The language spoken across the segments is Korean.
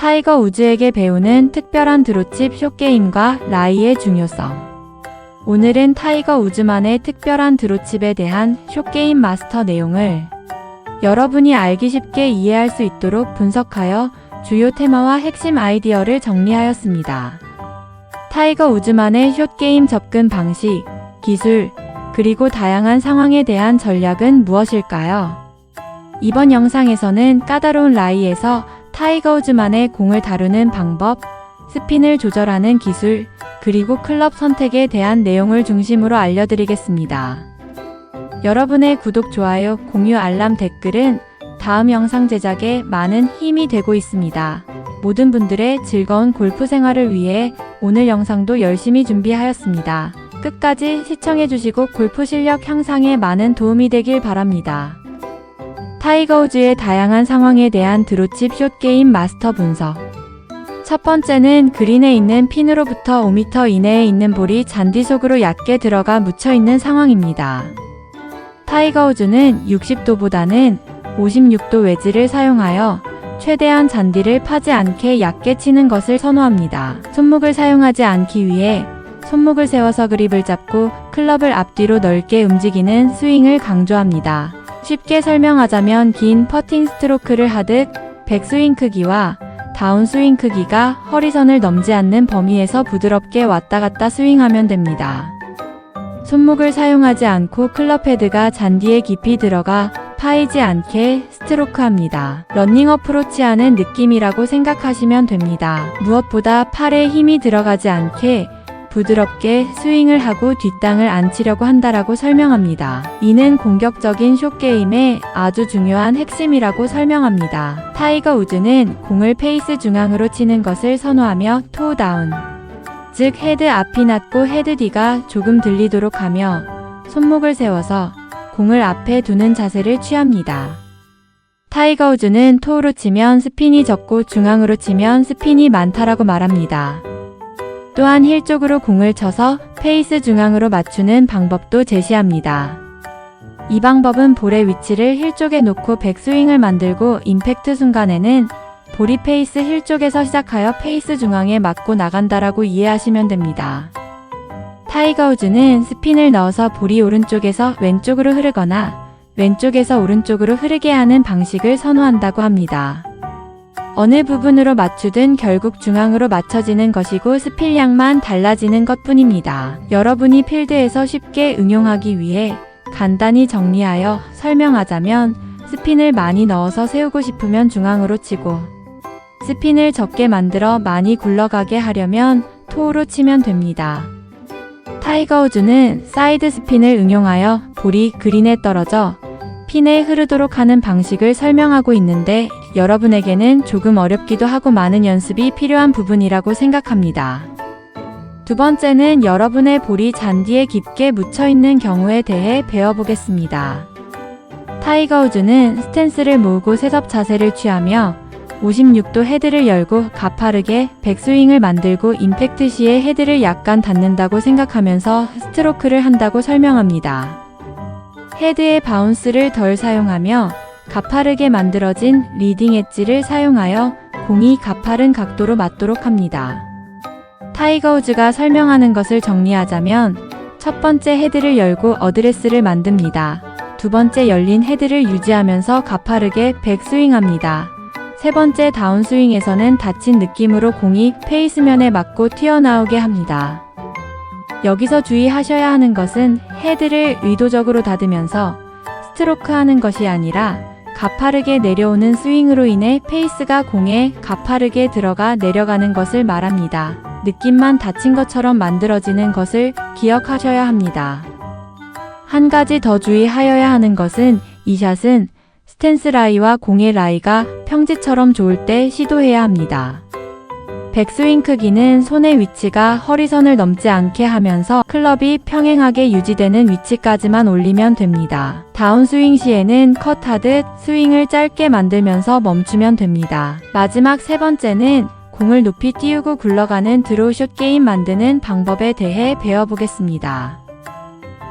타이거 우즈에게 배우는 특별한 드로칩 숏게임과 라이의 중요성. 오늘은 타이거 우즈만의 특별한 드로칩에 대한 숏게임 마스터 내용을 여러분이 알기 쉽게 이해할 수 있도록 분석하여 주요 테마와 핵심 아이디어를 정리하였습니다. 타이거 우즈만의 숏게임 접근 방식, 기술, 그리고 다양한 상황에 대한 전략은 무엇일까요? 이번 영상에서는 까다로운 라이에서 타이거 우즈만의 공을 다루는 방법, 스핀을 조절하는 기술, 그리고 클럽 선택에 대한 내용을 중심으로 알려드리겠습니다. 여러분의 구독, 좋아요, 공유, 알람, 댓글은 다음 영상 제작에 많은 힘이 되고 있습니다. 모든 분들의 즐거운 골프 생활을 위해 오늘 영상도 열심히 준비하였습니다. 끝까지 시청해주시고 골프 실력 향상에 많은 도움이 되길 바랍니다. 타이거 우즈의 다양한 상황에 대한 드로칩 숏게임 마스터 분석. 첫 번째는 그린에 있는 핀으로부터 5m 이내에 있는 볼이 잔디 속으로 얕게 들어가 묻혀있는 상황입니다. 타이거 우즈는 60도보다는 56도 웨지를 사용하여 최대한 잔디를 파지 않게 얕게 치는 것을 선호합니다. 손목을 사용하지 않기 위해 손목을 세워서 그립을 잡고 클럽을 앞뒤로 넓게 움직이는 스윙을 강조합니다. 쉽게 설명하자면 긴 퍼팅 스트로크를 하듯 백스윙 크기와 다운스윙 크기가 허리선을 넘지 않는 범위에서 부드럽게 왔다 갔다 스윙하면 됩니다. 손목을 사용하지 않고 클럽 헤드가 잔디에 깊이 들어가 파이지 않게 스트로크합니다. 러닝 어프로치하는 느낌이라고 생각하시면 됩니다. 무엇보다 팔에 힘이 들어가지 않게 부드럽게 스윙을 하고 뒷땅을 안 치려고 한다라고 설명합니다. 이는 공격적인 숏게임의 아주 중요한 핵심이라고 설명합니다. 타이거 우즈는 공을 페이스 중앙으로 치는 것을 선호하며 토 다운, 즉 헤드 앞이 낮고 헤드 뒤가 조금 들리도록 하며 손목을 세워서 공을 앞에 두는 자세를 취합니다. 타이거 우즈는 토우로 치면 스핀이 적고 중앙으로 치면 스핀이 많다라고 말합니다. 또한 힐 쪽으로 공을 쳐서 페이스 중앙으로 맞추는 방법도 제시합니다. 이 방법은 볼의 위치를 힐 쪽에 놓고 백스윙을 만들고 임팩트 순간에는 볼이 페이스 힐 쪽에서 시작하여 페이스 중앙에 맞고 나간다라고 이해하시면 됩니다. 타이거 우즈는 스핀을 넣어서 볼이 오른쪽에서 왼쪽으로 흐르거나 왼쪽에서 오른쪽으로 흐르게 하는 방식을 선호한다고 합니다. 어느 부분으로 맞추든 결국 중앙으로 맞춰지는 것이고 스핀량만 달라지는 것뿐입니다. 여러분이 필드에서 쉽게 응용하기 위해 간단히 정리하여 설명하자면 스핀을 많이 넣어서 세우고 싶으면 중앙으로 치고 스핀을 적게 만들어 많이 굴러가게 하려면 토우로 치면 됩니다. 타이거 우즈는 사이드 스핀을 응용하여 볼이 그린에 떨어져 핀에 흐르도록 하는 방식을 설명하고 있는데 여러분에게는 조금 어렵기도 하고 많은 연습이 필요한 부분이라고 생각합니다. 두 번째는 여러분의 볼이 잔디에 깊게 묻혀있는 경우에 대해 배워보겠습니다. 타이거 우즈는 스탠스를 모으고 셋업 자세를 취하며 56도 헤드를 열고 가파르게 백스윙을 만들고 임팩트 시에 헤드를 약간 닫는다고 생각하면서 스트로크를 한다고 설명합니다. 헤드의 바운스를 덜 사용하며 가파르게 만들어진 리딩 엣지를 사용하여 공이 가파른 각도로 맞도록 합니다. 타이거 우즈가 설명하는 것을 정리하자면 첫 번째 헤드를 열고 어드레스를 만듭니다. 두 번째 열린 헤드를 유지하면서 가파르게 백스윙합니다. 세 번째 다운스윙에서는 닫힌 느낌으로 공이 페이스면에 맞고 튀어나오게 합니다. 여기서 주의하셔야 하는 것은 헤드를 의도적으로 닫으면서 스트로크하는 것이 아니라 가파르게 내려오는 스윙으로 인해 페이스가 공에 가파르게 들어가 내려가는 것을 말합니다. 느낌만 닫힌 것처럼 만들어지는 것을 기억하셔야 합니다. 한 가지 더 주의하여야 하는 것은 이 샷은 스탠스 라이와 공의 라이가 평지처럼 좋을 때 시도해야 합니다. 백스윙 크기는 손의 위치가 허리선을 넘지 않게 하면서 클럽이 평행하게 유지되는 위치까지만 올리면 됩니다. 다운스윙 시에는 컷하듯 스윙을 짧게 만들면서 멈추면 됩니다. 마지막 세 번째는 공을 높이 띄우고 굴러가는 드로우숏 게임 만드는 방법에 대해 배워보겠습니다.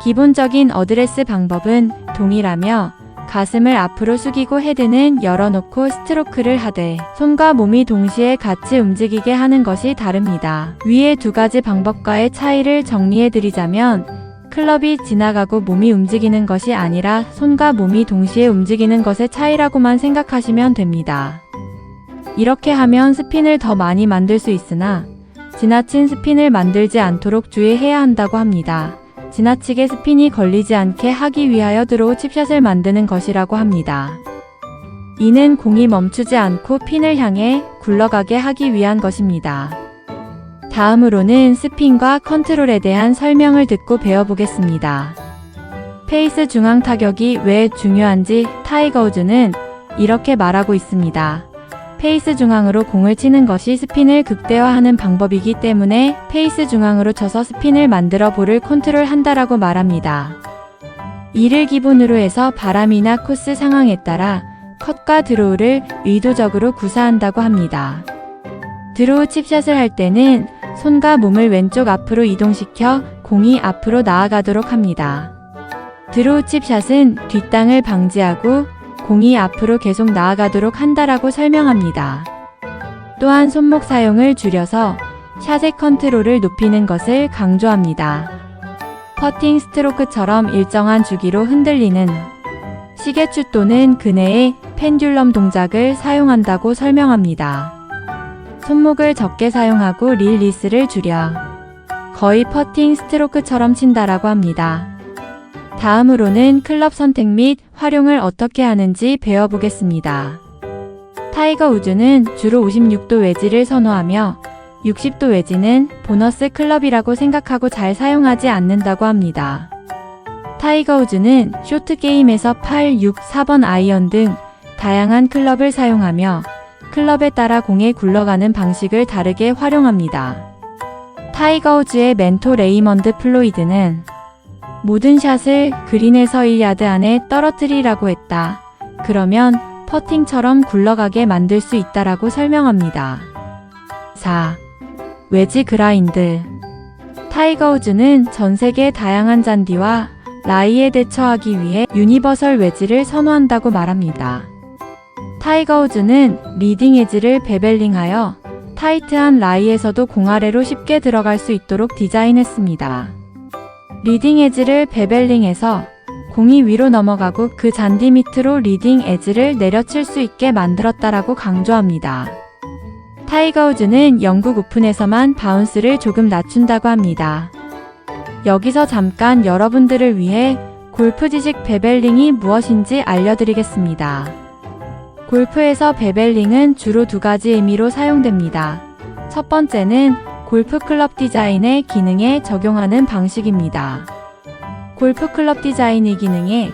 기본적인 어드레스 방법은 동일하며 가슴을 앞으로 숙이고 헤드는 열어놓고 스트로크를 하되 손과 몸이 동시에 같이 움직이게 하는 것이 다릅니다. 위의 두 가지 방법과의 차이를 정리해드리자면 클럽이 지나가고 몸이 움직이는 것이 아니라 손과 몸이 동시에 움직이는 것의 차이라고만 생각하시면 됩니다. 이렇게 하면 스핀을 더 많이 만들 수 있으나 지나친 스핀을 만들지 않도록 주의해야 한다고 합니다. 지나치게 스핀이 걸리지 않게 하기 위하여 드로우 칩샷을 만드는 것이라고 합니다. 이는 공이 멈추지 않고 핀을 향해 굴러가게 하기 위한 것입니다. 다음으로는 스핀과 컨트롤에 대한 설명을 듣고 배워보겠습니다. 페이스 중앙 타격이 왜 중요한지 타이거 우즈는 이렇게 말하고 있습니다. 페이스 중앙으로 공을 치는 것이 스핀을 극대화하는 방법이기 때문에 페이스 중앙으로 쳐서 스핀을 만들어 볼을 컨트롤한다라고 말합니다. 이를 기본으로 해서 바람이나 코스 상황에 따라 컷과 드로우를 의도적으로 구사한다고 합니다. 드로우 칩샷을 할 때는 손과 몸을 왼쪽 앞으로 이동시켜 공이 앞으로 나아가도록 합니다. 드로우 칩샷은 뒷땅을 방지하고 공이 앞으로 계속 나아가도록 한다라고 설명합니다. 또한 손목 사용을 줄여서 샷의 컨트롤을 높이는 것을 강조합니다. 퍼팅 스트로크처럼 일정한 주기로 흔들리는 시계추 또는 그네의 펜듈럼 동작을 사용한다고 설명합니다. 손목을 적게 사용하고 릴리스를 줄여 거의 퍼팅 스트로크처럼 친다라고 합니다. 다음으로는 클럽 선택 및 활용을 어떻게 하는지 배워보겠습니다. 타이거 우즈는 주로 56도 웨지를 선호하며 60도 웨지는 보너스 클럽이라고 생각하고 잘 사용하지 않는다고 합니다. 타이거 우즈는 쇼트 게임에서 8, 6, 4번 아이언 등 다양한 클럽을 사용하며 클럽에 따라 공에 굴러가는 방식을 다르게 활용합니다. 타이거 우즈의 멘토 레이먼드 플로이드는 모든 샷을 그린에서 1야드 안에 떨어뜨리라고 했다. 그러면 퍼팅처럼 굴러가게 만들 수 있다라고 설명합니다. 4. 웨지 그라인드. 타이거 우즈는 전 세계 다양한 잔디와 라이에 대처하기 위해 유니버설 웨지를 선호한다고 말합니다. 타이거 우즈는 리딩 에지를 베벨링하여 타이트한 라이에서도 공 아래로 쉽게 들어갈 수 있도록 디자인했습니다. 리딩 에지를 베벨링해서 공이 위로 넘어가고 그 잔디 밑으로 리딩 에지를 내려칠 수 있게 만들었다라고 강조합니다. 타이거 우즈는 영국 오픈에서만 바운스를 조금 낮춘다고 합니다. 여기서 잠깐 여러분들을 위해 골프 지식 베벨링이 무엇인지 알려드리겠습니다. 골프에서 베벨링은 주로 두 가지 의미로 사용됩니다. 첫 번째는 골프 클럽 디자인의 기능에 적용하는 방식입니다. 골프 클럽 디자인의 기능에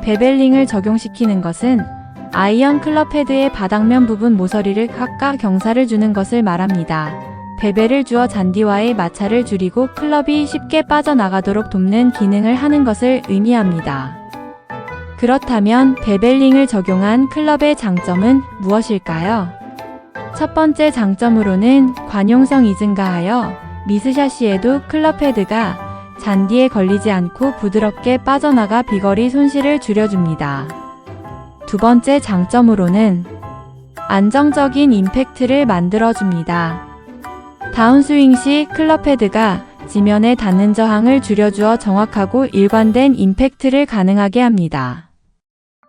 베벨링을 적용시키는 것은 아이언 클럽 헤드의 바닥면 부분 모서리를 각각 경사를 주는 것을 말합니다. 베벨을 주어 잔디와의 마찰을 줄이고 클럽이 쉽게 빠져나가도록 돕는 기능을 하는 것을 의미합니다. 그렇다면 베벨링을 적용한 클럽의 장점은 무엇일까요? 첫 번째 장점으로는 관용성이 증가하여 미스샷 시에도 클럽 헤드가 잔디에 걸리지 않고 부드럽게 빠져나가 비거리 손실을 줄여줍니다. 두 번째 장점으로는 안정적인 임팩트를 만들어줍니다. 다운스윙 시 클럽 헤드가 지면에 닿는 저항을 줄여주어 정확하고 일관된 임팩트를 가능하게 합니다.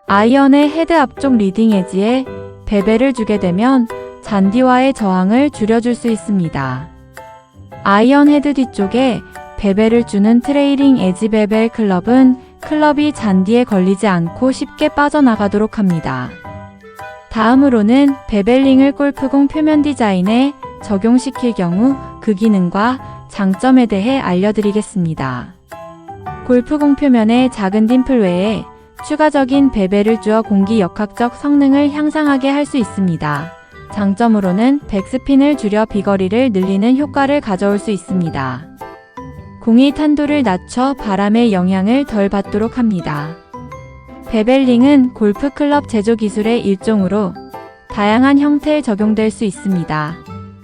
아이언의 헤드 앞쪽 리딩 에지에 베벨을 주게 되면 잔디와의 저항을 줄여줄 수 있습니다. 아이언 헤드 뒤쪽에 베벨을 주는 트레이링 에지 베벨 클럽은 클럽이 잔디에 걸리지 않고 쉽게 빠져나가도록 합니다. 다음으로는 베벨링을 골프공 표면 디자인에 적용시킬 경우 그 기능과 장점에 대해 알려드리겠습니다. 골프공 표면에 작은 딤플 외에 추가적인 베벨을 주어 공기 역학적 성능을 향상하게 할 수 있습니다. 장점으로는 백스핀을 줄여 비거리를 늘리는 효과를 가져올 수 있습니다. 공이 탄도를 낮춰 바람의 영향을 덜 받도록 합니다. 베벨링은 골프 클럽 제조 기술의 일종으로 다양한 형태에 적용될 수 있습니다.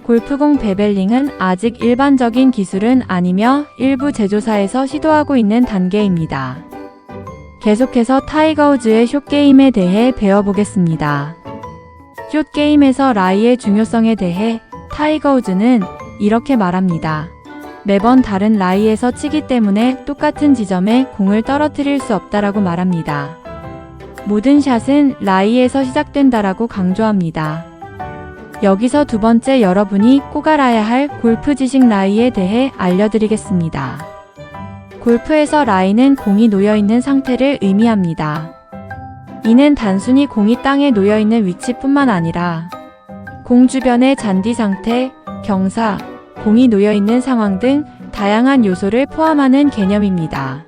골프공 베벨링은 아직 일반적인 기술은 아니며 일부 제조사에서 시도하고 있는 단계입니다. 계속해서 타이거 우즈의 숏게임에 대해 배워보겠습니다. 숏게임에서 라이의 중요성에 대해 타이거 우즈는 이렇게 말합니다. 매번 다른 라이에서 치기 때문에 똑같은 지점에 공을 떨어뜨릴 수 없다라고 말합니다. 모든 샷은 라이에서 시작된다라고 강조합니다. 여기서 두 번째 여러분이 꼭 알아야 할 골프 지식 라이에 대해 알려드리겠습니다. 골프에서 라이는 공이 놓여있는 상태를 의미합니다. 이는 단순히 공이 땅에 놓여있는 위치뿐만 아니라 공 주변의 잔디 상태, 경사, 공이 놓여있는 상황 등 다양한 요소를 포함하는 개념입니다.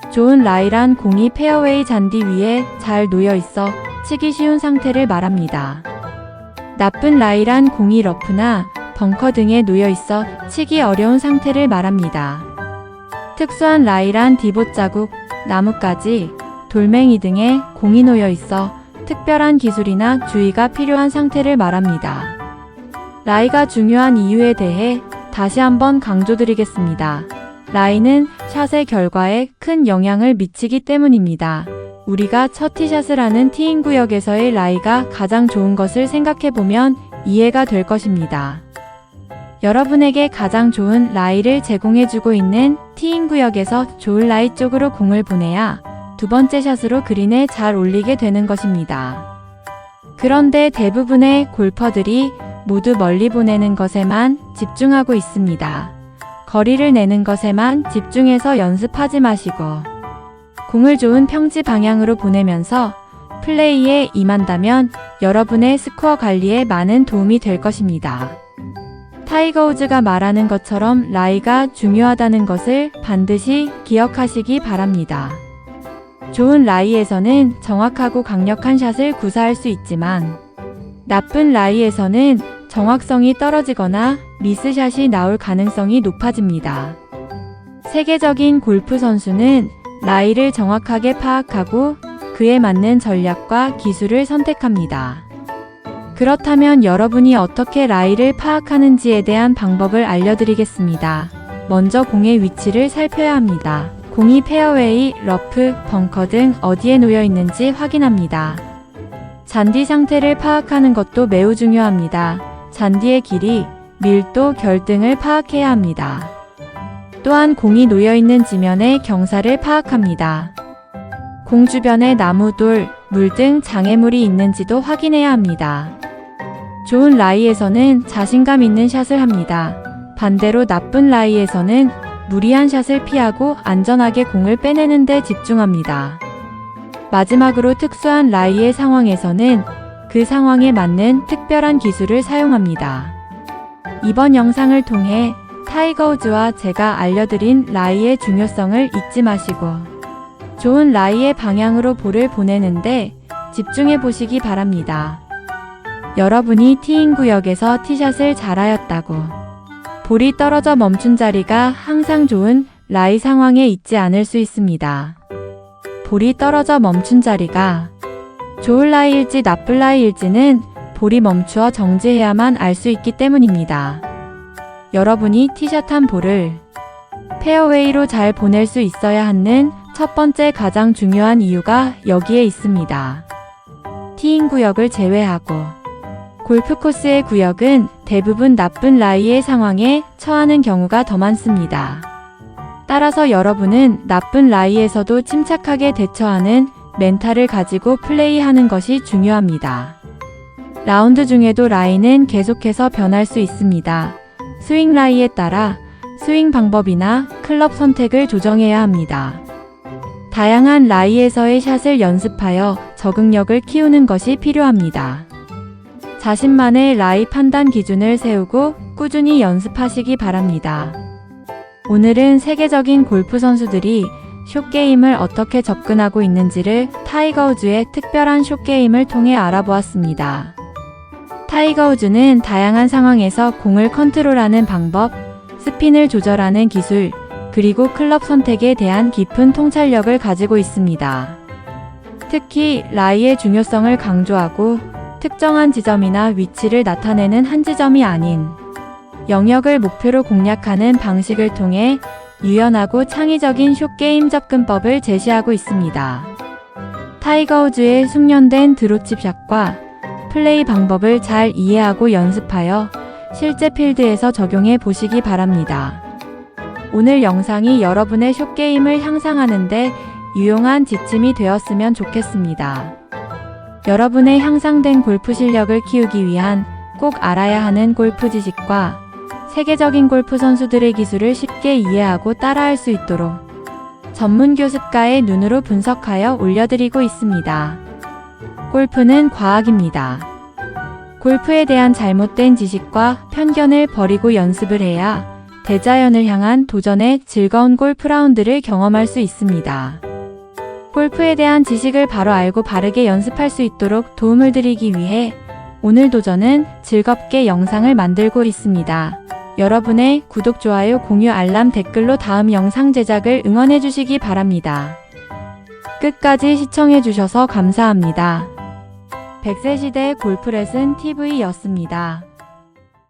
좋은 라이란 공이 페어웨이 잔디 위에 잘 놓여있어 치기 쉬운 상태를 말합니다. 나쁜 라이란 공이 러프나 벙커 등에 놓여있어 치기 어려운 상태를 말합니다. 특수한 라이란 디봇 자국, 나뭇가지, 돌멩이 등에 공이 놓여있어 특별한 기술이나 주의가 필요한 상태를 말합니다. 라이가 중요한 이유에 대해 다시 한번 강조드리겠습니다. 라이는 샷의 결과에 큰 영향을 미치기 때문입니다. 우리가 첫 티샷을 하는 티인 구역에서의 라이가 가장 좋은 것을 생각해보면 이해가 될 것입니다. 여러분에게 가장 좋은 라이를 제공해주고 있는 티인 구역에서 좋은 라이 쪽으로 공을 보내야 두 번째 샷으로 그린에 잘 올리게 되는 것입니다. 그런데 대부분의 골퍼들이 모두 멀리 보내는 것에만 집중하고 있습니다. 거리를 내는 것에만 집중해서 연습하지 마시고 공을 좋은 평지 방향으로 보내면서 플레이에 임한다면 여러분의 스코어 관리에 많은 도움이 될 것입니다. 타이거 우즈가 말하는 것처럼 라이가 중요하다는 것을 반드시 기억하시기 바랍니다. 좋은 라이에서는 정확하고 강력한 샷을 구사할 수 있지만 나쁜 라이에서는 정확성이 떨어지거나 미스샷이 나올 가능성이 높아집니다. 세계적인 골프 선수는 라이를 정확하게 파악하고 그에 맞는 전략과 기술을 선택합니다. 그렇다면 여러분이 어떻게 라이를 파악하는지에 대한 방법을 알려드리겠습니다. 먼저 공의 위치를 살펴야 합니다. 공이 페어웨이, 러프, 벙커 등 어디에 놓여 있는지 확인합니다. 잔디 상태를 파악하는 것도 매우 중요합니다. 잔디의 길이, 밀도, 결 등을 파악해야 합니다. 또한 공이 놓여있는 지면의 경사를 파악합니다. 공 주변에 나무, 돌, 물 등 장애물이 있는지도 확인해야 합니다. 좋은 라이에서는 자신감 있는 샷을 합니다. 반대로 나쁜 라이에서는 무리한 샷을 피하고 안전하게 공을 빼내는 데 집중합니다. 마지막으로 특수한 라이의 상황에서는 그 상황에 맞는 특별한 기술을 사용합니다. 이번 영상을 통해 타이거 우즈와 제가 알려드린 라이의 중요성을 잊지 마시고 좋은 라이의 방향으로 볼을 보내는데 집중해 보시기 바랍니다. 여러분이 티인 구역에서 티샷을 잘하였다고 볼이 떨어져 멈춘 자리가 항상 좋은 라이 상황에 있지 않을 수 있습니다. 볼이 떨어져 멈춘 자리가 좋은 라이일지 나쁜 라이일지는 볼이 멈추어 정지해야만 알 수 있기 때문입니다. 여러분이 티샷한 볼을 페어웨이로 잘 보낼 수 있어야 하는 첫 번째 가장 중요한 이유가 여기에 있습니다. 티인 구역을 제외하고 골프 코스의 구역은 대부분 나쁜 라이의 상황에 처하는 경우가 더 많습니다. 따라서 여러분은 나쁜 라이에서도 침착하게 대처하는 멘탈을 가지고 플레이하는 것이 중요합니다. 라운드 중에도 라이는 계속해서 변할 수 있습니다. 스윙 라이에 따라 스윙 방법이나 클럽 선택을 조정해야 합니다. 다양한 라이에서의 샷을 연습하여 적응력을 키우는 것이 필요합니다. 자신만의 라이 판단 기준을 세우고 꾸준히 연습하시기 바랍니다. 오늘은 세계적인 골프 선수들이 숏게임을 어떻게 접근하고 있는지를 타이거 우즈의 특별한 숏게임을 통해 알아보았습니다. 타이거 우즈는 다양한 상황에서 공을 컨트롤하는 방법, 스핀을 조절하는 기술, 그리고 클럽 선택에 대한 깊은 통찰력을 가지고 있습니다. 특히 라이의 중요성을 강조하고 특정한 지점이나 위치를 나타내는 한 지점이 아닌 영역을 목표로 공략하는 방식을 통해 유연하고 창의적인 숏게임 접근법을 제시하고 있습니다. 타이거 우즈의 숙련된 드롭칩 샷과 플레이 방법을 잘 이해하고 연습하여 실제 필드에서 적용해 보시기 바랍니다. 오늘 영상이 여러분의 숏게임을 향상하는데 유용한 지침이 되었으면 좋겠습니다. 여러분의 향상된 골프 실력을 키우기 위한 꼭 알아야 하는 골프 지식과 세계적인 골프 선수들의 기술을 쉽게 이해하고 따라할 수 있도록 전문 교습가의 눈으로 분석하여 올려드리고 있습니다. 골프는 과학입니다. 골프에 대한 잘못된 지식과 편견을 버리고 연습을 해야 대자연을 향한 도전의 즐거운 골프 라운드를 경험할 수 있습니다. 골프에 대한 지식을 바로 알고 바르게 연습할 수 있도록 도움을 드리기 위해 오늘도 저는 즐겁게 영상을 만들고 있습니다. 여러분의 구독, 좋아요, 공유, 알람, 댓글로 다음 영상 제작을 응원해 주시기 바랍니다. 끝까지 시청해 주셔서 감사합니다. 100세 시대 골프 레슨 TV였습니다.